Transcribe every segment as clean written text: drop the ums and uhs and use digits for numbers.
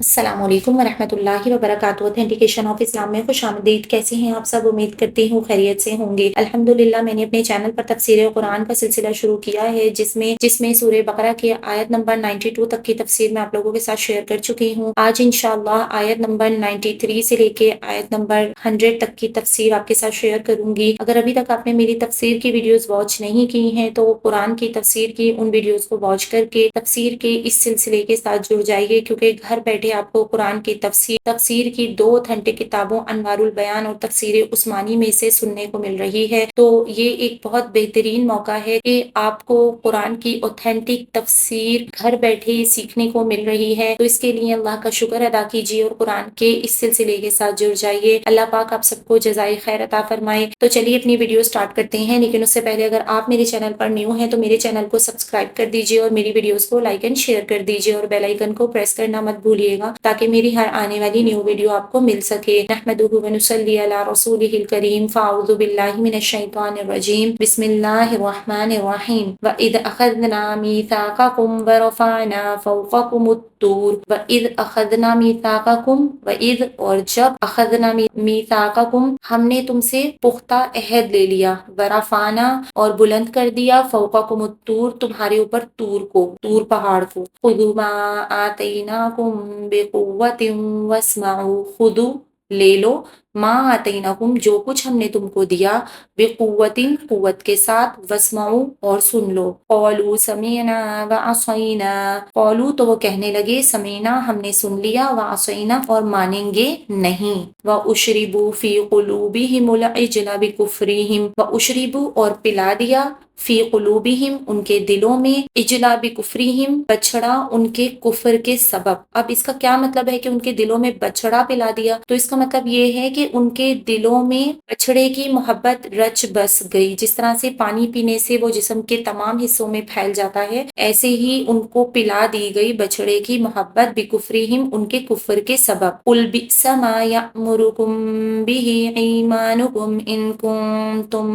السلام علیکم ورحمۃ اللہ وبرکاتہ۔ اتھینٹیکیشن آف اسلام میں خوش آمدید۔ کیسے ہیں آپ سب؟ امید کرتی ہوں خیریت سے ہوں گے۔ الحمدللہ میں نے اپنے چینل پر تفسیر قرآن کا سلسلہ شروع کیا ہے جس میں سورہ بقرہ کی آیت نمبر 92 تک کی تفسیر میں آپ لوگوں کے ساتھ شیئر کر چکی ہوں۔ آج انشاءاللہ آیت نمبر 93 سے لے کے آیت نمبر 100 تک کی تفسیر آپ کے ساتھ شیئر کروں گی۔ اگر ابھی تک آپ نے میری تفسیر کی ویڈیوز واچ نہیں کی ہیں تو قرآن کی تفسیر کی ان ویڈیوز کو واچ کر کے تفسیر کے اس سلسلے کے ساتھ جڑ جائیے، کیونکہ گھر بیٹھے آپ کو قرآن کی تفسیر کی 2 اتھینٹک کتابوں انوار البیان اور تفسیر عثمانی میں سے سننے کو مل رہی ہے۔ تو یہ ایک بہت بہترین موقع ہے کہ آپ کو قرآن کی اتھینٹک تفسیر گھر بیٹھے سیکھنے کو مل رہی ہے، تو اس کے لیے اللہ کا شکر ادا کیجیے اور قرآن کے اس سلسلے کے ساتھ جڑ جائیے۔ اللہ پاک آپ سب کو جزائے خیر عطا فرمائے۔ تو چلیے اپنی ویڈیو سٹارٹ کرتے ہیں، لیکن اس سے پہلے اگر آپ میرے چینل پر نیو ہیں تو میرے چینل کو سبسکرائب کر دیجیے اور میری ویڈیوز کو لائک اینڈ شیئر کر دیجیے اور بیل آئیکن کو پریس کرنا مت بھولیے گا تاکہ میری ہر آنے والی نیو ویڈیو آپ کو مل سکے۔ نحمدہ ونصلی علی رسولہ الکریم، فاعوذ باللہ من الشیطان الرجیم، بسم اللہ الرحمن الرحیم۔ وَإِذْ أَخَذْنَا مِيثَاقَكُمْ وَرَفَعْنَا فَوْقَكُمُ الطُّورَ وَإِذْ أَخَذْنَا مِيثَاقَكُمْ، وَإِذْ اور جب، أَخَذْنَا مِيثَاقَكُمْ ہم نے تم سے پختہ عہد لے لیا، وَرَفَعْنَا اور بلند کر دیا، فَوْقَكُمُ الطُّورَ تمہارے اوپر طور پہاڑ کو، خُذُوا مَا آتَيْنَاكُمْ بِقُوَّةٍ وَاسْمَعُوا، خُذُوا لے لو، ما آتیناکم جو کچھ ہم نے تم کو دیا، بقوتٍ قوت کے ساتھ، واسمعوا اور سن لو۔ قالوا سمعنا وعصینا، قالوا تو وہ کہنے لگے، سمعنا ہم نے سن لیا، وعصینا اور مانیں گے نہیں۔ واشربوا فی قلوبہم العجل بکفرہم، واشربوا اور پلا دیا، فی قلوبہم ان کے دلوں میں، اجلا بکفرہم بچڑا ان کے کفر کے سبب۔ اب اس کا کیا مطلب ہے کہ ان کے دلوں میں بچڑا پلا دیا؟ تو اس کا مطلب یہ ہے کہ ان کے دلوں میں بچڑے کی محبت رچ بس گئی۔ جس طرح سے پانی پینے سے وہ جسم کے تمام حصوں میں پھیل جاتا ہے، ایسے ہی ان کو پلا دی گئی بچڑے کی محبت، بکفرہم ان کے کفر کے سبب۔ قل بئس ما یأمرکم بہ ایمانکم ان کنتم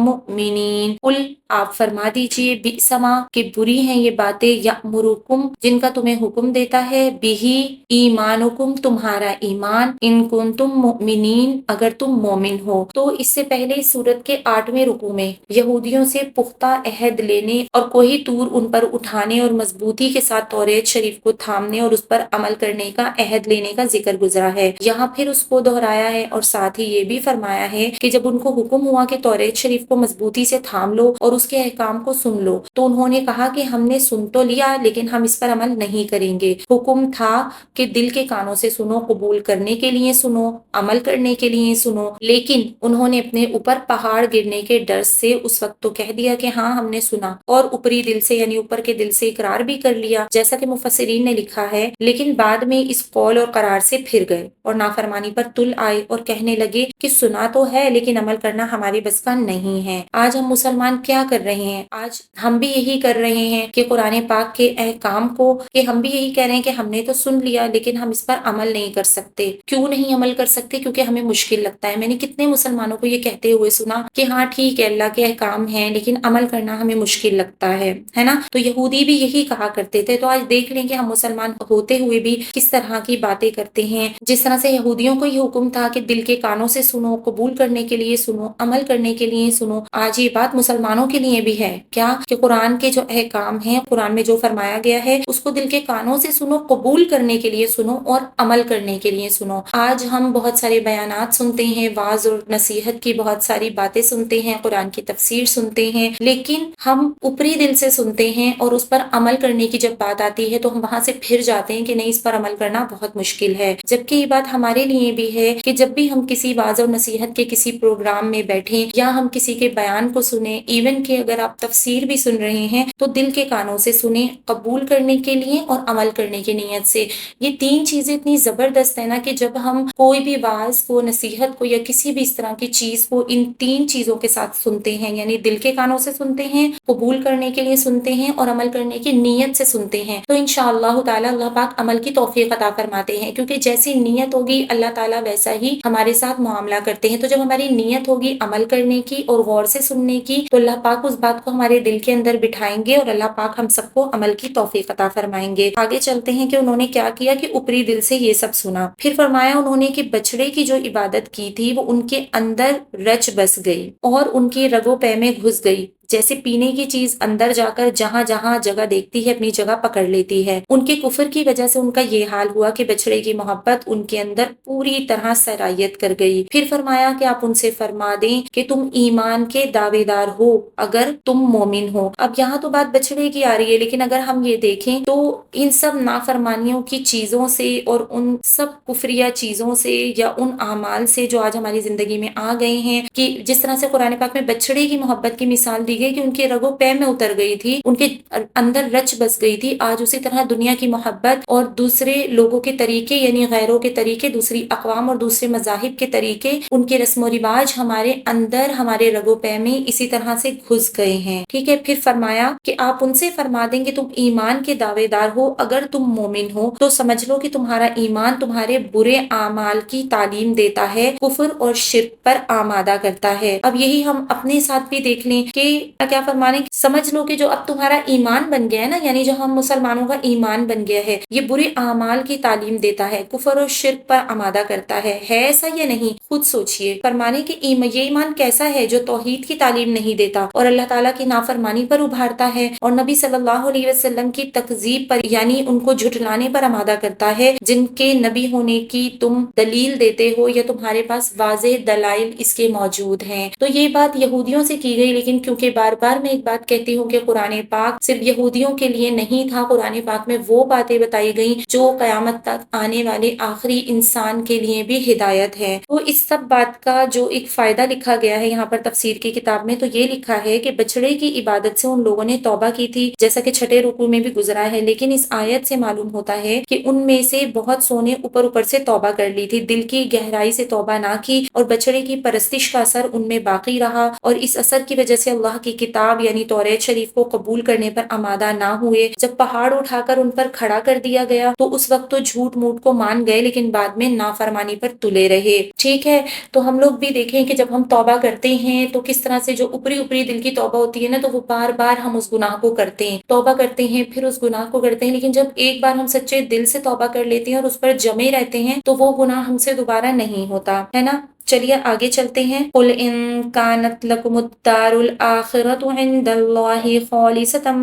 مؤمنین، قل آپ فرما دیجئے، بئس ما کہ بری ہیں یہ باتیں، یأمرکم جن کا تمہیں حکم دیتا ہے، بہ ایمانکم تمہارا ایمان، ان کنتم مؤمنین اگر تم مومن ہو۔ تو اس سے پہلے اس سورت کے 8ویں رکوع میں یہودیوں سے پختہ عہد لینے اور کوہ طور ان پر اٹھانے اور مضبوطی کے ساتھ توریت شریف کو تھامنے اور اس پر عمل کرنے کا عہد لینے کا ذکر گزرا ہے۔ یہاں پھر اس کو دہرایا ہے اور ساتھ ہی یہ بھی فرمایا ہے کہ جب ان کو حکم ہوا کہ توریت شریف کو مضبوطی سے تھام لو اور اس کے احکام کو سن لو، تو انہوں نے کہا کہ ہم نے سن تو لیا لیکن ہم اس پر عمل نہیں کریں گے۔ حکم تھا کہ دل کے کانوں سے سنو، قبول کرنے کے لیے سنو، عمل کرنے کے لیے سنو، لیکن انہوں نے اپنے اوپر پہاڑ گرنے کے ڈر سے اس وقت تو کہہ دیا کہ ہاں ہم نے سنا، اور اوپری دل سے یعنی اوپر کے دل سے اقرار بھی کر لیا جیسا کہ مفسرین نے لکھا ہے، لیکن بعد میں اس قول اور قرار سے پھر گئے اور نافرمانی پر تل آئے اور کہنے لگے کہ سنا تو ہے لیکن عمل کرنا ہماری بس کا نہیں ہے۔ آج ہم مسلمان کیا کر رہے ہیں؟ آج ہم بھی یہی کر رہے ہیں کہ قرآن پاک کے احکام کو، کہ ہم بھی یہی کہہ رہے ہیں کہ ہم نے تو سن لیا لیکن ہم اس پر عمل نہیں کر سکتے۔ کیوں نہیں عمل کر سکتے؟ کیونکہ ہمیں مشکل لگتا ہے۔ میں نے کتنے مسلمانوں کو یہ کہتے ہوئے سنا کہ ہاں ٹھیک ہے اللہ کے احکام ہیں لیکن عمل کرنا ہمیں مشکل لگتا ہے نا؟ تو یہودی بھی یہی کہا کرتے تھے۔ تو آج دیکھ لیں کہ ہم مسلمان ہوتے ہوئے بھی کس طرح کی باتیں کرتے ہیں۔ جس طرح سے یہودیوں کو یہ حکم تھا کہ دل کے کانوں سے سنو، قبول کرنے کے لیے سنو، عمل کرنے کے لیے سنو، آج یہ بات مسلمانوں کے لیے بھی ہے کیا کہ قرآن کے جو احکام ہیں، قرآن میں جو فرمایا گیا ہے اس کو دل کے کانوں سے سنو، قبول کرنے کے لیے سنو اور عمل کرنے کے لیے سنو۔ آج ہم بہت سارے بیانات سنتے ہیں، واعظ اور نصیحت کی بہت ساری باتیں سنتے ہیں، قرآن کی تفسیر سنتے ہیں، لیکن ہم اوپری دل سے سنتے ہیں اور اس پر عمل کرنے کی جب بات آتی ہے تو ہم وہاں سے پھر جاتے ہیں کہ نہیں اس پر عمل کرنا بہت مشکل ہے۔ جبکہ یہ بات ہمارے لیے بھی ہے کہ جب بھی ہم کسی واعظ اور نصیحت کے کسی پروگرام میں بیٹھیں یا ہم کسی کے بیان کو سنیں، ایون کہ اگر آپ تفسیر بھی سن رہے ہیں تو دل کے کانوں سے سنیں، قبول کرنے کے لیے اور عمل کرنے کی نیت سے۔ یہ 3 چیزیں اتنی زبردست ہے نا کہ جب ہم کوئی بھی واعظ، کو، نصیحت کو یا کسی بھی اس طرح کی چیز کو ان 3 چیزوں کے ساتھ سنتے ہیں، یعنی دل کے کانوں سے سنتے ہیں، قبول کرنے کے لیے سنتے ہیں اور عمل کرنے کی نیت سے سنتے ہیں، تو انشاءاللہ تعالی اللہ پاک عمل کی توفیق عطا فرماتے ہیں، کیونکہ جیسی نیت ہوگی اللہ تعالیٰ ویسا ہی ہمارے ساتھ معاملہ کرتے ہیں۔ تو جب ہماری نیت ہوگی عمل کرنے کی اور غور سے سننے کی، تو اللہ پاک اس بات کو ہمارے دل کے اندر بٹھائیں گے اور اللہ پاک ہم سب کو عمل کی توفیق عطا فرمائیں گے۔ آگے چلتے ہیں کہ انہوں نے کیا کیا کہ اوپری دل سے یہ سب سنا، پھر فرمایا انہوں نے کہ بچڑے کی جو عبادت کی تھی وہ ان کے اندر رچ بس گئی اور ان کی رگو پے میں گھس گئی، جیسے پینے کی چیز اندر جا کر جہاں جہاں جگہ دیکھتی ہے اپنی جگہ پکڑ لیتی ہے۔ ان کے کفر کی وجہ سے ان کا یہ حال ہوا کہ بچڑے کی محبت ان کے اندر پوری طرح سرایت کر گئی۔ پھر فرمایا کہ آپ ان سے فرما دیں کہ تم ایمان کے دعوے دار ہو اگر تم مومن ہو۔ اب یہاں تو بات بچڑے کی آ رہی ہے، لیکن اگر ہم یہ دیکھیں تو ان سب نافرمانیوں کی چیزوں سے اور ان سب کفریہ چیزوں سے یا ان اعمال سے جو آج ہماری زندگی میں آ گئے ہیں، کہ جس طرح سے قرآن پاک میں بچڑے کی محبت کی مثال دی گئی کہ ان کے رگو پے میں اتر گئی تھی، ان کے اندر رچ بس گئی تھی، آج اسی طرح دنیا کی محبت اور دوسرے لوگوں کے طریقے یعنی غیروں کے طریقے، دوسری اقوام اور دوسرے مذاہب کے طریقے، ان کے رسم و رواج ہمارے اندر ہمارے رگو پے میں اسی طرح سے گھس گئے ہیں۔ ٹھیک ہے، پھر فرمایا کہ آپ ان سے فرما دیں کہ تم ایمان کے دعوے دار ہو اگر تم مومن ہو، تو سمجھ لو کہ تمہارا ایمان تمہارے برے اعمال کی تعلیم دیتا ہے، کفر اور شرک پر آمادہ کرتا ہے۔ اب یہی ہم اپنے ساتھ بھی دیکھ لیں کہ کیا فرمانے، سمجھ لو کہ جو اب تمہارا ایمان بن گیا ہے نا، یعنی جو ہم مسلمانوں کا ایمان بن گیا ہے، یہ برے اعمال کی تعلیم دیتا ہے، کفر اور شرک پر آمادہ کرتا ہے ایسا یا نہیں؟ خود سوچئے۔ فرمانے کہ یہ ایمان کیسا ہے جو توحید کی تعلیم نہیں دیتا اور اللہ تعالیٰ کی نافرمانی پر ابھارتا ہے اور نبی صلی اللہ علیہ وسلم کی تکذیب پر یعنی ان کو جھٹلانے پر آمادہ کرتا ہے، جن کے نبی ہونے کی تم دلیل دیتے ہو یا تمہارے پاس واضح دلائل اس کے موجود ہیں۔ تو یہ بات یہودیوں سے کی گئی، لیکن کیونکہ بار بار میں ایک بات کہتی ہوں کہ قرآن پاک صرف یہودیوں کے لیے نہیں تھا، قرآن پاک میں وہ باتیں بتائی گئیں جو قیامت تک آنے والے آخری انسان کے لیے بھی ہدایت ہے۔ تو اس سب بات کا جو ایک فائدہ لکھا گیا ہے یہاں پر تفسیر کی کتاب میں، تو یہ لکھا ہے کہ بچڑے کی عبادت سے ان لوگوں نے توبہ کی تھی، جیسا کہ 6 رکوع میں بھی گزرا ہے، لیکن اس آیت سے معلوم ہوتا ہے کہ ان میں سے بہت سو نے اوپر سے توبہ کر لی تھی، دل کی گہرائی سے توبہ نہ کی اور بچڑے کی پرستش کا اثر ان میں باقی رہا، اور اس اثر کی وجہ سے اللہ کی کتاب یعنی توریت شریف کو قبول کرنے پر آمادہ نہ ہوئے۔ جب پہاڑ اٹھا کر ان پر کھڑا کر دیا گیا تو اس وقت تو جھوٹ موٹ کو مان گئے، لیکن بعد میں نافرمانی پر تلے رہے۔ ٹھیک ہے، تو ہم لوگ بھی دیکھیں کہ جب ہم توبہ کرتے ہیں تو کس طرح سے جو اوپری دل کی توبہ ہوتی ہے نا، تو وہ بار بار ہم اس گناہ کو کرتے ہیں، توبہ کرتے ہیں، پھر اس گناہ کو کرتے ہیں، لیکن جب ایک بار ہم سچے دل سے توبہ کر لیتے ہیں اور اس پر جمے رہتے ہیں تو وہ گناہ ہم سے دوبارہ نہیں ہوتا ہے نا۔ چلیے آگے چلتے ہیں۔ قُلْ إِن كَانَتْ لَكُمُ الدَّارُ الْآخِرَةُ عِندَ اللَّهِ خَالِصَةً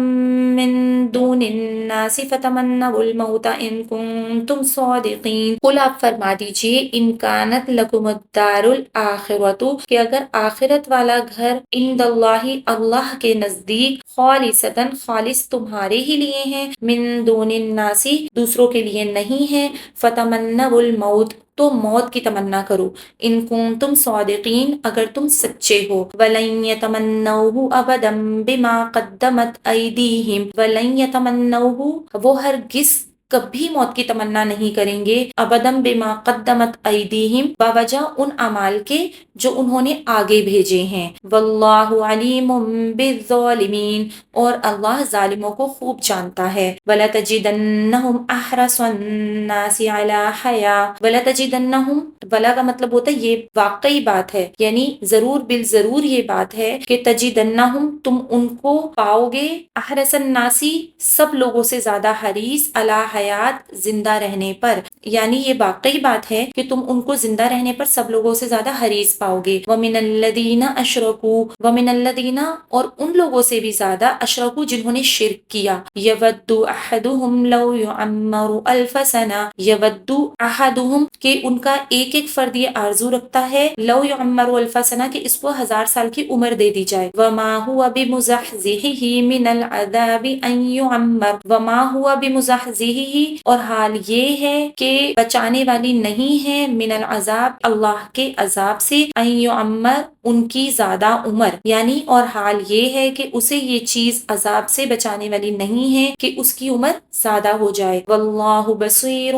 مِّن دُونِ النَّاسِ فَتَمَنَّوُا الْمَوْتَ إِن كُنتُمْ صَادِقِينَ۔ قُلْ آپ فرما دیجئے، إِن كَانَتْ لَكُمُ الدَّارُ الْآخِرَةُ کہ اگر آخرت والا گھر عند اللہ اللہ کے نزدیک خالصتاً خالص تمہارے ہی لیے ہیں، من دون الناس دوسروں کے لیے نہیں ہے، فتمنوا الموت تو موت کی تمنا کرو، ان کنتم صادقین اگر تم سچے ہو، ولن یتمنوہ ابدا بما قدمت ایدیہم، ولن یتمنوہ وہ ہرگز کبھی موت کی تمنا نہیں کریں گے، ابدم بما قدمت ایدیہم باوجہ ان اعمال کے جو انہوں نے آگے بھیجے ہیں، واللہ علیم بالظالمین اور اللہ ظالموں کو خوب جانتا ہے، وَلَتَجِدَنَّهُمْ أَحْرَصَ النَّاسِ عَلَى حَيَاةٍ وَلَتَجِدَنَّهُمْ ولا کا مطلب ہوتا ہے یہ واقعی بات ہے، یعنی ضرور بالضرور یہ بات ہے کہ تجدنہم تم ان کو پاؤ گے، احرص الناس سب لوگوں سے زیادہ حریص، علی حیات زندہ رہنے پر، یعنی یہ واقعی بات ہے کہ تم ان کو زندہ رہنے پر سب لوگوں سے زیادہ حریص پاؤ گے، وَمِنَ الَّذِينَ أَشْرَكُوا وَمِنَ الَّذِينَ اور ان لوگوں سے بھی زیادہ اشرکو جنہوں نے شرک کیا، یَوَدُّ أَحَدُهُمْ لَوْ يُعَمَّرُ أَلْفَ سَنَةٍ یَوَدُّ أَحَدُهُمْ کہ ان کا ایک فرد یہ آرزو رکھتا ہے، لو یعمر الف سنہ کہ اس کو 1000 سال کی عمر دے دی جائے، وما هو بمزحزحه من العذاب ان يعمر وما هو بمزحزحه بِمَعِیتِهِ، اور حال یہ ہے کہ بچانے والی نہیں ہے من العذاب اللہ کے عذاب سے، ان یعمر ان کی زیادہ عمر، یعنی اور حال یہ ہے کہ اسے یہ چیز عذاب سے بچانے والی نہیں ہے کہ اس کی عمر زیادہ ہو جائے۔ واللہ بصیر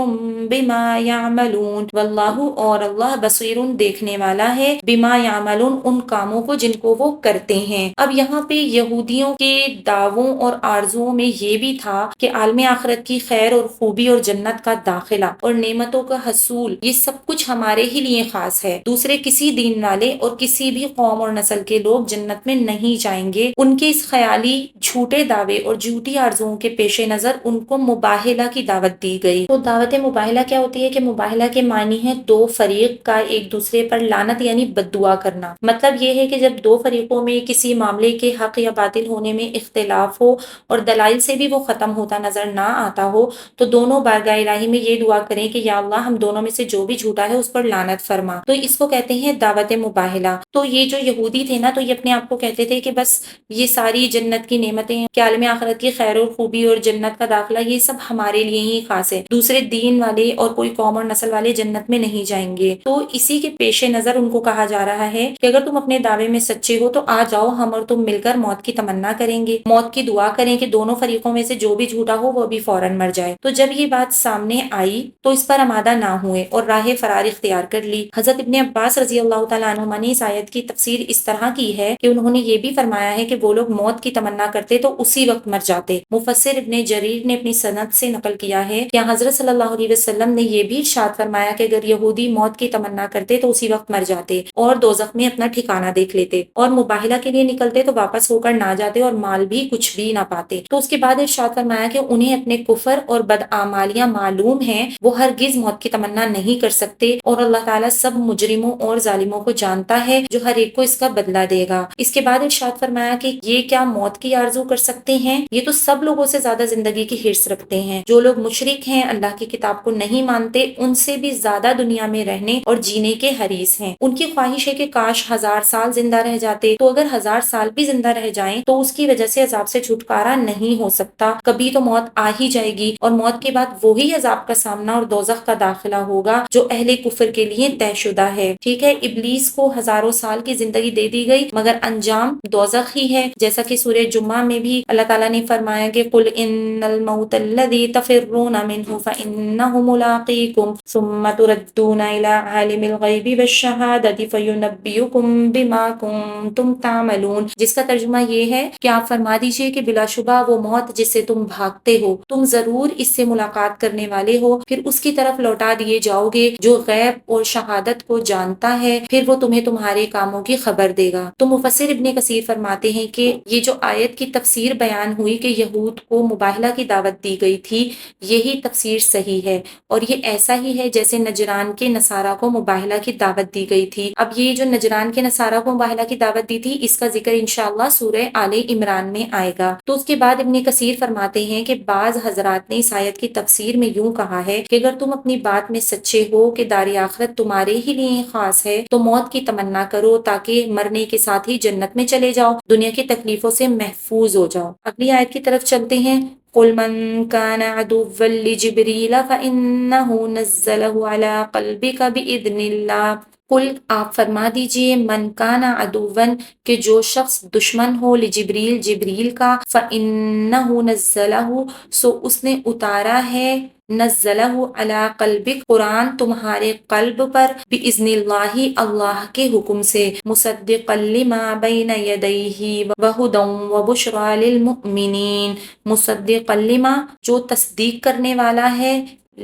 بما یعملون، واللہ اور اللہ بصیر دیکھنے والا ہے بما یعملون ان کاموں کو جن کو وہ کرتے ہیں۔ اب یہاں پہ یہودیوں کے دعووں اور آرزوؤں میں یہ بھی تھا کہ عالم آخرت کی خیر اور خوبی اور جنت کا داخلہ اور نعمتوں کا حصول یہ سب کچھ ہمارے ہی لیے خاص ہے، دوسرے کسی دین والے اور کسی بھی قوم اور نسل کے لوگ جنت میں نہیں جائیں گے۔ ان کے اس خیالی جھوٹے دعوے اور جھوٹی آرزوؤں کے پیش نظر ان کو مباہلہ کی دعوت دی گئی۔ تو دعوت مباہلہ کیا ہوتی ہے کہ مباہلہ کے معنی ہے دو فریق کا ایک دوسرے پر لعنت یعنی بد دعا کرنا۔ مطلب یہ ہے کہ جب دو فریقوں میں کسی معاملے کے حق یا باطل ہونے میں اختلاف ہو اور دلائل سے بھی وہ ختم ہوتا نظر نہ آتا ہو تو دونوں بارگاہ الہی میں یہ دعا کریں کہ یا اللہ ہم دونوں میں سے جو بھی جھوٹا ہے اس پر لعنت فرما۔ تو اس کو کہتے ہیں دعوت مباہلہ۔ تو یہ جو یہودی تھے نا تو یہ اپنے آپ کو کہتے تھے کہ بس یہ ساری جنت کی نعمتیں کہ عالم آخرت کی خیر اور خوبی اور جنت کا داخلہ یہ سب ہمارے لیے ہی خاص ہے، دوسرے دین والے اور کوئی قوم اور نسل والے جنت میں نہیں جائیں گے۔ تو اسی کے پیش نظر ان کو کہا جا رہا ہے کہ اگر تم اپنے دعوے میں سچے ہو تو آ جاؤ، ہم اور تم مل کر موت کی تمنا کریں گے، موت کی دعا کریں کہ دونوں فریقوں میں سے جو بھی جھوٹا ہو وہ بھی فوراً مر جائے۔ تو جب یہ بات سامنے آئی تو اس پر آمادہ نہ ہوئے اور راہ فرار اختیار کر لی۔ حضرت ابن عباس رضی اللہ تعالیٰ عنہما نے اس آیت کی تفسیر اس طرح کی ہے کہ انہوں نے یہ بھی فرمایا ہے کہ وہ لوگ موت کی تمنا کرتے تو اسی وقت مر جاتے۔ مفسر ابن جریر نے اپنی سند سے نقل کیا ہے کہ حضرت صلی اللہ علیہ وسلم نے یہ بھی ارشاد فرمایا کہ اگر یہودی موت کی تمنا کرتے تو اسی وقت مر جاتے اور دوزخ میں اپنا ٹھکانہ دیکھ لیتے، اور مباہلہ کے لیے نکلتے تو واپس ہو کر نہ جاتے اور مال بھی کچھ بھی نہ پاتے۔ تو اس کے بعد ارشاد فرمایا کہ انہیں اپنے کفر اور بدعمالیاں معلوم ہیں، وہ ہرگز موت کی تمنا نہیں کر سکتے، اور اللہ تعالیٰ سب مجرموں اور ظالموں کو جانتا ہے جو ہر ایک کو اس کا بدلہ دے گا۔ اس کے بعد ارشاد فرمایا کہ یہ کیا موت کی آرزو کر سکتے ہیں؟ یہ تو سب لوگوں سے زیادہ زندگی کی حرص رکھتے ہیں۔ جو لوگ مشرک ہیں، اللہ کی کتاب کو نہیں مانتے، ان سے بھی زیادہ دنیا میں رہنے اور جینے کے حریص ہیں۔ ان کی خواہش ہے کہ کاش 1000 سال زندہ رہ جاتے، تو اگر 1000 سال بھی زندہ رہ جائیں تو اس کی وجہ سے عذاب سے چھٹکارا نہیں ہو سکتا، کبھی تو موت آ ہی جائے گی، اور موت کے بعد وہی عذاب کا سامنا اور دوزخ کا داخلہ ہوگا جو اہل کفر کے لیے طے شدہ ہے۔ ٹھیک ہے، ابلیس کو ہزاروں سال کی زندگی دے دی گئی مگر انجام دوزخ ہی ہے، جیسا کہ سورہ جمعہ میں بھی اللہ تعالیٰ نے فرمایا کہ قل ان الموت الذی تفرون منہ فانہ ملاقیکم ثم تردون الی عالم الغیب والشہادۃ فینبئکم بما کنتم تعملون، جس کا ترجمہ یہ ہے کہ آپ فرما دیجئے کہ بلا شبہ وہ موت جس سے تم بھاگتے ہو تم ضرور اس سے ملاقات کرنے والے ہو، پھر اس کی طرف لوٹا دیے جاؤ گے جو غیب اور شہادت کو جانتا ہے، پھر وہ تمہیں تمہارے کاموں کی خبر دے گا۔ تو مفسر ابن کثیر فرماتے ہیں کہ یہ جو آیت کی تفسیر بیان ہوئی کہ یہود کو مباہلہ کی دعوت دی گئی تھی، یہی تفسیر صحیح ہے، اور یہ ایسا ہی ہے جیسے نجران کے نصارہ کو مباہلہ کی دعوت دی گئی تھی۔ اب یہ جو نجران کے نصارہ کو مباہلہ کی دعوت دی تھی اس کا ذکر انشاءاللہ سورہ آل عمران میں آئے گا۔ تو اس کے بعد ابن کثیر فرماتے ہیں کہ بعض حضرات نے اس آیت کی تفسیر میں یوں کہا ہے کہ اگر تم اپنی بات میں سچے ہو کہ دار آخرت تمہارے ہی لیے خاص ہے تو موت کی تمنا کرو تاکہ مرنے کے ساتھ ہی جنت میں چلے جاؤ، دنیا کی تکلیفوں سے محفوظ ہو جاؤ۔ اگلی آیت کی طرف چلتے ہیں۔ قل من كان عدوا لجبريل فإنه نزله على قلبك بإذن الله۔ قل آپ فرما دیجئے من کان عدوا کہ جو شخص دشمن ہو لجبریل جبریل کا، فإنه نزله سو اس نے اتارا ہے، نزلہ علی قلبک قرآن تمہارے قلب پر، بإذن اللہ اللہ کے حکم سے، مصدقا لما بین یدیہ وہدی وبشری للمؤمنین، مصدقا لما جو تصدیق کرنے والا ہے،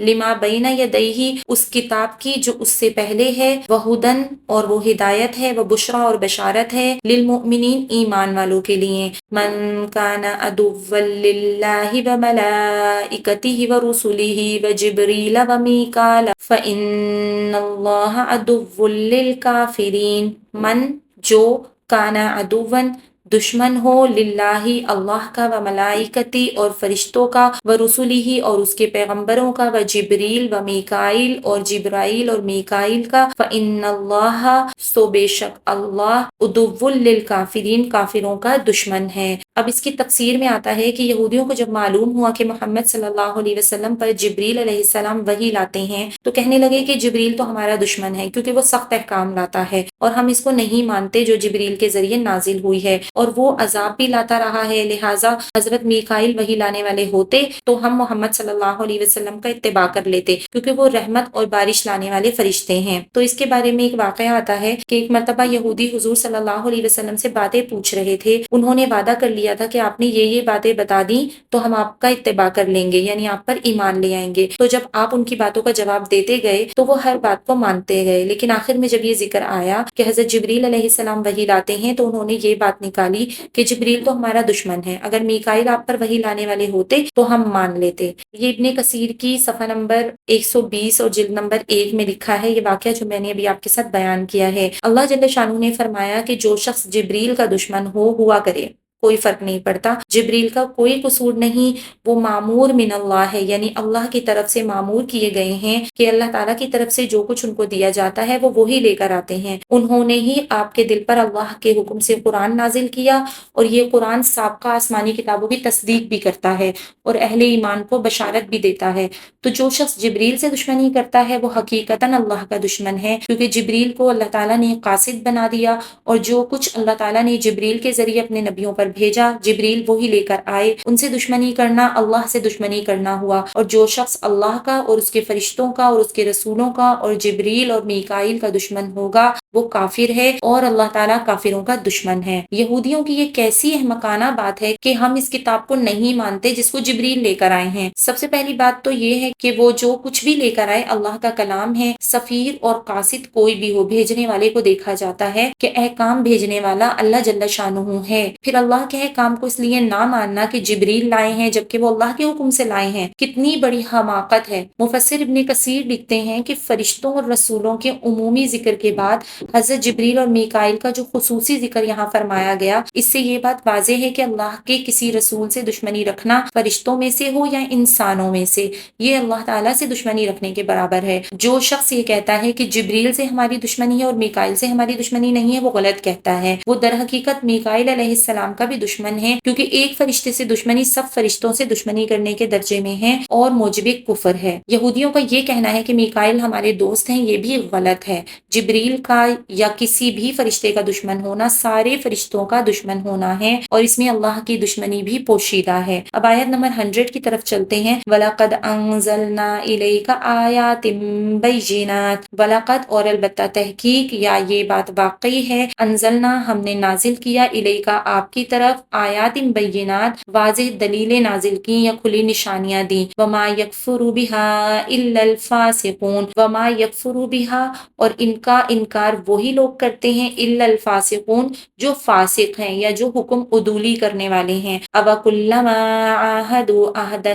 لما بین یدیہ اس کتاب کی جو اس سے پہلے ہے، وہدن اور وہ ہدایت ہے، وبشرا اور بشارت ہے، للمؤمنین ایمان والوں کے لیے۔ من کان عدوا للہ وملائکتہ ورسلہ وجبریل ومیکال فإن اللہ عدو للکافرین۔ من جو کانا عدوً دشمن ہو للہ اللہ کا و ملائکتی اور فرشتوں کا و رسولی اور اس کے پیغمبروں کا و جبریل و میکائیل اور جبرائیل اور میکائیل کا فإن اللہ سو بے شک اللہ عدو للکافرین کافروں کا دشمن ہے۔ اب اس کی تفسیر میں آتا ہے کہ یہودیوں کو جب معلوم ہوا کہ محمد صلی اللہ علیہ وسلم پر جبریل علیہ السلام وحی لاتے ہیں تو کہنے لگے کہ جبریل تو ہمارا دشمن ہے کیونکہ وہ سخت احکام لاتا ہے اور ہم اس کو نہیں مانتے جو جبریل کے ذریعے نازل ہوئی ہے، اور وہ عذاب بھی لاتا رہا ہے، لہٰذا حضرت میکائیل وحی لانے والے ہوتے تو ہم محمد صلی اللہ علیہ وسلم کا اتباع کر لیتے کیونکہ وہ رحمت اور بارش لانے والے فرشتے ہیں۔ تو اس کے بارے میں ایک واقعہ آتا ہے کہ ایک مرتبہ یہودی حضور صلی اللہ علیہ وسلم سے باتیں پوچھ رہے تھے، انہوں نے وعدہ کر لیا تھا کہ آپ نے یہ باتیں بتا دیں تو ہم آپ کا اتباع کر لیں گے، یعنی آپ پر ایمان لے آئیں گے۔ تو جب آپ ان کی باتوں کا جواب دیتے گئے تو وہ ہر بات کو مانتے گئے، لیکن آخر میں جب یہ ذکر آیا کہ حضرت جبریل علیہ السلام وحی لاتے ہیں تو انہوں نے یہ بات نکالی کہ جبریل تو ہمارا دشمن ہے، اگر میکائیل آپ پر وحی لانے والے ہوتے تو ہم مان لیتے۔ یہ ابن کثیر کی صفحہ نمبر 120 اور جلد نمبر 1 میں لکھا ہے یہ واقعہ جو میں نے ابھی آپ کے ساتھ بیان کیا ہے۔ اللہ جل شانہ نے فرمایا کہ جو شخص جبریل کا دشمن ہوا کرے، کوئی فرق نہیں پڑتا، جبریل کا کوئی قصور نہیں، وہ معمور من اللہ ہے، یعنی اللہ کی طرف سے معمور کیے گئے ہیں کہ اللہ تعالیٰ کی طرف سے جو کچھ ان کو دیا جاتا ہے وہ وہی لے کر آتے ہیں۔ انہوں نے ہی آپ کے دل پر اللہ کے حکم سے قرآن نازل کیا، اور یہ قرآن سابقہ آسمانی کتابوں کی تصدیق بھی کرتا ہے اور اہل ایمان کو بشارت بھی دیتا ہے۔ تو جو شخص جبریل سے دشمنی کرتا ہے وہ حقیقتاً اللہ کا دشمن ہے، کیونکہ جبریل کو اللہ تعالیٰ نے قاصد بنا دیا، اور جو کچھ اللہ تعالیٰ نے جبریل کے ذریعے اپنے نبیوں پر بھیجا جبریل وہی لے کر آئے، ان سے دشمنی کرنا اللہ سے دشمنی کرنا ہوا۔ اور جو شخص اللہ کا اور اس کے فرشتوں کا اور اس کے رسولوں کا اور جبریل اور میکائیل کا دشمن ہوگا وہ کافر ہے، اور اللہ تعالیٰ کافروں کا دشمن ہے۔ یہودیوں کی یہ کیسی احمقانہ بات ہے کہ ہم اس کتاب کو نہیں مانتے جس کو جبریل لے کر آئے ہیں۔ سب سے پہلی بات تو یہ ہے کہ وہ جو کچھ بھی لے کر آئے اللہ کا کلام ہے، سفیر اور قاصد کوئی بھی ہو، بھیجنے والے کو دیکھا جاتا ہے کہ احکام بھیجنے والا اللہ جل شانہ ہے۔ پھر اللہ کے احکام کو اس لیے نہ ماننا کہ جبریل لائے ہیں جبکہ وہ اللہ کے حکم سے لائے ہیں، کتنی بڑی حماقت ہے۔ مفسر ابن کثیر لکھتے ہیں کہ فرشتوں اور رسولوں کے عمومی ذکر کے بعد حضرت جبریل اور میکائیل کا جو خصوصی ذکر یہاں فرمایا گیا، اس سے یہ بات واضح ہے کہ اللہ کے کسی رسول سے دشمنی رکھنا فرشتوں میں سے ہو یا انسانوں میں سے، یہ اللہ تعالیٰ سے دشمنی رکھنے کے برابر ہے۔ جو شخص یہ کہتا ہے کہ جبریل سے ہماری دشمنی ہے اور میکائیل سے ہماری دشمنی نہیں ہے وہ غلط کہتا ہے، وہ در حقیقت میکائیل علیہ السلام کا بھی دشمن ہے، کیونکہ ایک فرشتے سے دشمنی سب فرشتوں سے دشمنی کرنے کے درجے میں ہے اور موجب کفر ہے۔ یہودیوں کا یہ کہنا ہے کہ میکائیل ہمارے دوست ہیں، یہ بھی غلط ہے۔ جبریل کا یا کسی بھی فرشتے کا دشمن ہونا سارے فرشتوں کا دشمن ہونا ہے، اور اس میں اللہ کی دشمنی بھی پوشیدہ ہے۔ اب آیت نمبر 100 کی طرف چلتے ہیں۔ وَلَقَدْ أَنزَلْنَا إِلَيْكَ آيَاتٍ بَيِّنَاتٍ، وَلَقَدْ اور البتہ تحقیق یا یہ بات واقعی ہے، انزلنا ہم نے نازل کیا، الیک آپ کی طرف، آیات بینات واضح دلیلیں نازل کی یا کھلی نشانیاں دیں، وما یکفر بہا الا الفاسقون، وما یکفر بہا اور ان کا انکار وہی لوگ کرتے ہیں، الا الفاسقون جو فاسق ہیں یا جو حکم عدولی کرنے والے ہیں۔ اوَکُلَّمَا عَاهَدُوا عَهْدًا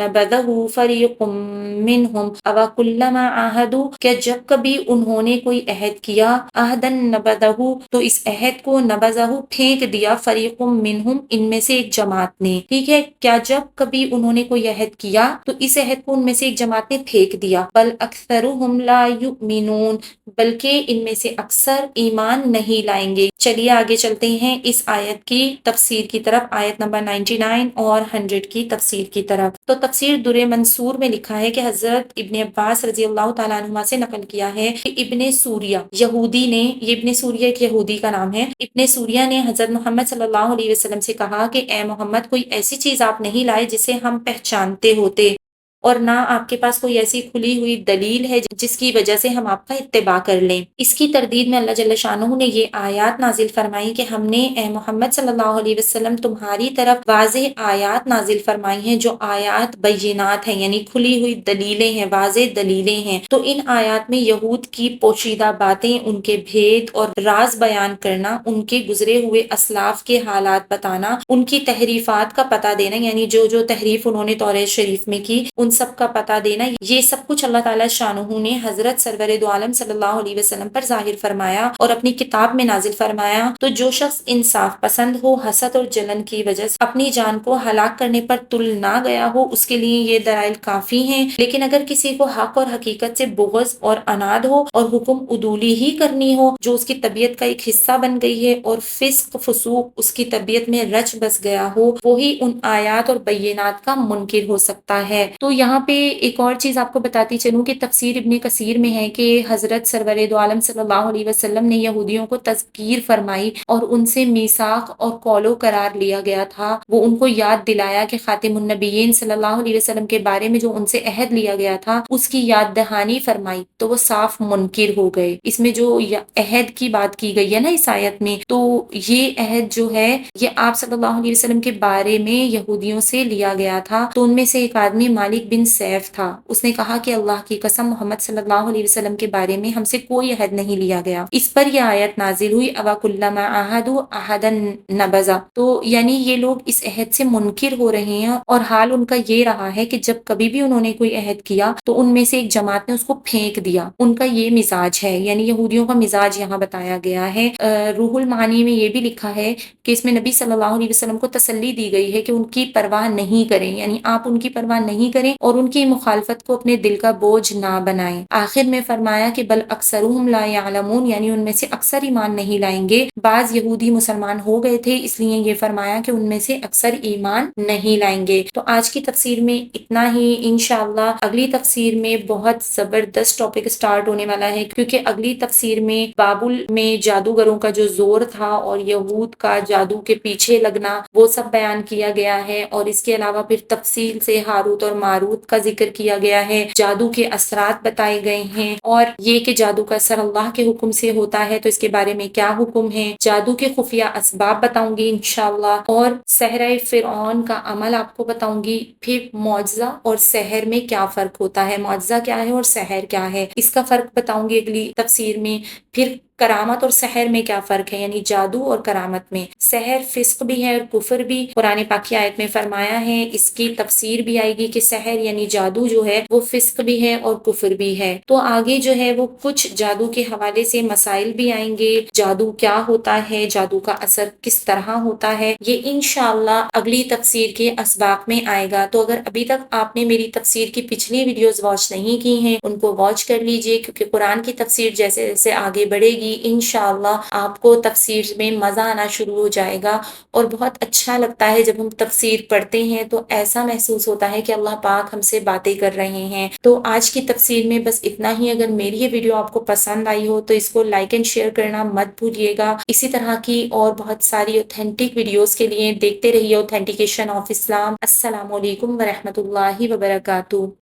نَبَذَهُ فَرِيقٌ مِّنْهُمْ، اوَکُلَّمَا عَاهَدُوا کہ جب کبھی انہوں نے کوئی عہد کیا، عَهْدًا نَبَذَهُ تو اس عہد کو نبذہ پھینک دیا، فریق منہم ان میں سے ایک جماعت نے، ٹھیک ہے، کیا جب کبھی انہوں نے کوئی عہد کیا تو اس عہد کو ان میں سے ایک جماعت نے پھینک دیا، بل اکثرهم لا یؤمنون بلکہ ان میں سے اکثر ایمان نہیں لائیں گے۔ چلیے آگے چلتے ہیں اس آیت کی تفسیر کی طرف، آیت نمبر 99 اور 100 کی تفسیر کی طرف۔ تو تفسیر در منصور میں لکھا ہے کہ حضرت ابن عباس رضی اللہ تعالیٰ عنہما سے نقل کیا ہے کہ ابن سوریہ یہودی نے، یہ ابن سوریہ ایک یہودی کا نام ہے، ابن سوریہ نے حضرت محمد صلی اللہ علیہ وسلم سے کہا کہ اے محمد کوئی ایسی چیز آپ نہیں لائے جسے ہم پہچانتے ہوتے، اور نہ آپ کے پاس کوئی ایسی کھلی ہوئی دلیل ہے جس کی وجہ سے ہم آپ کا اتباع کر لیں۔ اس کی تردید میں اللہ جل شانہ نے یہ آیات نازل فرمائی کہ ہم نے اے محمد صلی اللہ علیہ وسلم تمہاری طرف واضح آیات نازل فرمائی ہیں جو آیات بینات ہیں، یعنی کھلی ہوئی دلیلیں ہیں، واضح دلیلیں ہیں۔ تو ان آیات میں یہود کی پوشیدہ باتیں، ان کے بھید اور راز بیان کرنا، ان کے گزرے ہوئے اسلاف کے حالات بتانا، ان کی تحریفات کا پتہ دینا، یعنی جو جو تحریف انہوں نے توریت شریف میں کی ان سب کا پتہ دینا، یہ سب کچھ اللہ تعالیٰ شانہ نے حضرت سرور دو عالم صلی اللہ علیہ وسلم پر ظاہر فرمایا اور اپنی کتاب میں نازل فرمایا۔ تو جو شخص انصاف پسند ہو، حسد اور جلن کی وجہ سے اپنی جان کو ہلاک کرنے پر تل نہ گیا ہو، اس کے لیے یہ دلائل کافی ہیں۔ لیکن اگر کسی کو حق اور حقیقت سے بغض اور عناد ہو اور حکم عدولی ہی کرنی ہو جو اس کی طبیعت کا ایک حصہ بن گئی ہے، اور فسق فسوق اس کی طبیعت میں رچ بس گیا ہو، وہی ان آیات اور بینات کا منکر ہو سکتا ہے۔ تو یہاں پہ ایک اور چیز آپ کو بتاتی چلوں کہ تفسیر ابن کثیر میں ہے کہ حضرت سرور دو عالم صلی اللہ علیہ وسلم نے یہودیوں کو تذکیر فرمائی اور ان سے میثاق اور قول و قرار لیا گیا تھا۔ وہ ان کو یاد دلایا کہ خاتم النبیین صلی اللہ علیہ وسلم کے بارے میں جو ان سے عہد لیا گیا تھا اس کی یاد دہانی فرمائی، تو وہ صاف منکر ہو گئے۔ اس میں جو عہد کی بات کی گئی ہے نا اس آیت میں، تو یہ عہد جو ہے یہ آپ صلی اللہ علیہ وسلم کے بارے میں یہودیوں سے لیا گیا تھا۔ تو ان میں سے ایک آدمی مالک بن سیف تھا، اس نے کہا کہ اللہ کی قسم محمد صلی اللہ علیہ وسلم کے بارے میں ہم سے کوئی عہد نہیں لیا گیا۔ اس پر یہ آیت نازل ہوئی اَوَكُلَّمَا عَاهَدُوا عَهْدًا نَبَذَ، تو یعنی یہ لوگ اس عہد سے منکر ہو رہے ہیں اور حال ان کا یہ رہا ہے کہ جب کبھی بھی انہوں نے کوئی عہد کیا تو ان میں سے ایک جماعت نے اس کو پھینک دیا۔ ان کا یہ مزاج ہے، یعنی یہودیوں کا مزاج یہاں بتایا گیا ہے۔ روح المعانی میں یہ بھی لکھا ہے کہ اس میں نبی صلی اللہ علیہ وسلم کو تسلی دی گئی ہے کہ ان کی پرواہ نہیں کریں، یعنی آپ ان کی پرواہ نہیں کریں اور ان کی مخالفت کو اپنے دل کا بوجھ نہ بنائیں۔ آخر میں فرمایا کہ بل اکثرهم لا يعلمون، یعنی ان میں سے اکثر ایمان نہیں لائیں گے۔ بعض یہودی مسلمان ہو گئے تھے، اس لیے یہ فرمایا کہ ان میں سے اکثر ایمان نہیں لائیں گے۔ تو آج کی تفسیر میں اتنا ہی، انشاءاللہ اگلی تفسیر میں بہت زبردست ٹاپک سٹارٹ ہونے والا ہے، کیونکہ اگلی تفسیر میں بابل میں جادوگروں کا جو زور تھا اور یہود کا جادو کے پیچھے لگنا وہ سب بیان کیا گیا ہے، اور اس کے علاوہ پھر تفصیل سے ہاروت اور ماروت کا ذکر کیا گیا ہے، جادو کے اثرات بتائے گئے ہیں، اور یہ کہ جادو کا اثر اللہ کے حکم سے ہوتا ہے تو اس کے بارے میں کیا حکم ہے، جادو کے خفیہ اسباب بتاؤں گی انشاءاللہ، اور سحرہ فرعون کا عمل آپ کو بتاؤں گی، پھر معجزہ اور سحر میں کیا فرق ہوتا ہے، معجزہ کیا ہے اور سحر کیا ہے اس کا فرق بتاؤں گی اگلی تفسیر میں، پھر کرامت اور سحر میں کیا فرق ہے، یعنی جادو اور کرامت میں، سحر فسق بھی ہے اور کفر بھی، قرآن پاک کی آیت میں فرمایا ہے، اس کی تفسیر بھی آئے گی کہ سحر یعنی جادو جو ہے وہ فسق بھی ہے اور کفر بھی ہے۔ تو آگے جو ہے وہ کچھ جادو کے حوالے سے مسائل بھی آئیں گے، جادو کیا ہوتا ہے، جادو کا اثر کس طرح ہوتا ہے، یہ انشاءاللہ اگلی تفسیر کے اسباق میں آئے گا۔ تو اگر ابھی تک آپ نے میری تفسیر کی پچھلی ویڈیوز واچ نہیں کی ہیں ان کو واچ کر لیجئے، کیونکہ قرآن کی تفسیر جیسے جیسے آگے بڑھے گی انشاءاللہ آپ کو تفسیر میں مزہ آنا شروع ہو جائے گا، اور بہت اچھا لگتا ہے جب ہم تفسیر پڑھتے ہیں تو ایسا محسوس ہوتا ہے کہ اللہ پاک ہم سے باتیں کر رہے ہیں۔ تو آج کی تفسیر میں بس اتنا ہی، اگر میری یہ ویڈیو آپ کو پسند آئی ہو تو اس کو لائک اینڈ شیئر کرنا مت بھولیے گا۔ اسی طرح کی اور بہت ساری اوتھینٹک ویڈیوز کے لیے دیکھتے رہیے اوتھینٹیکیشن آف اسلام۔ السلام علیکم ورحمۃ اللہ وبرکاتہ۔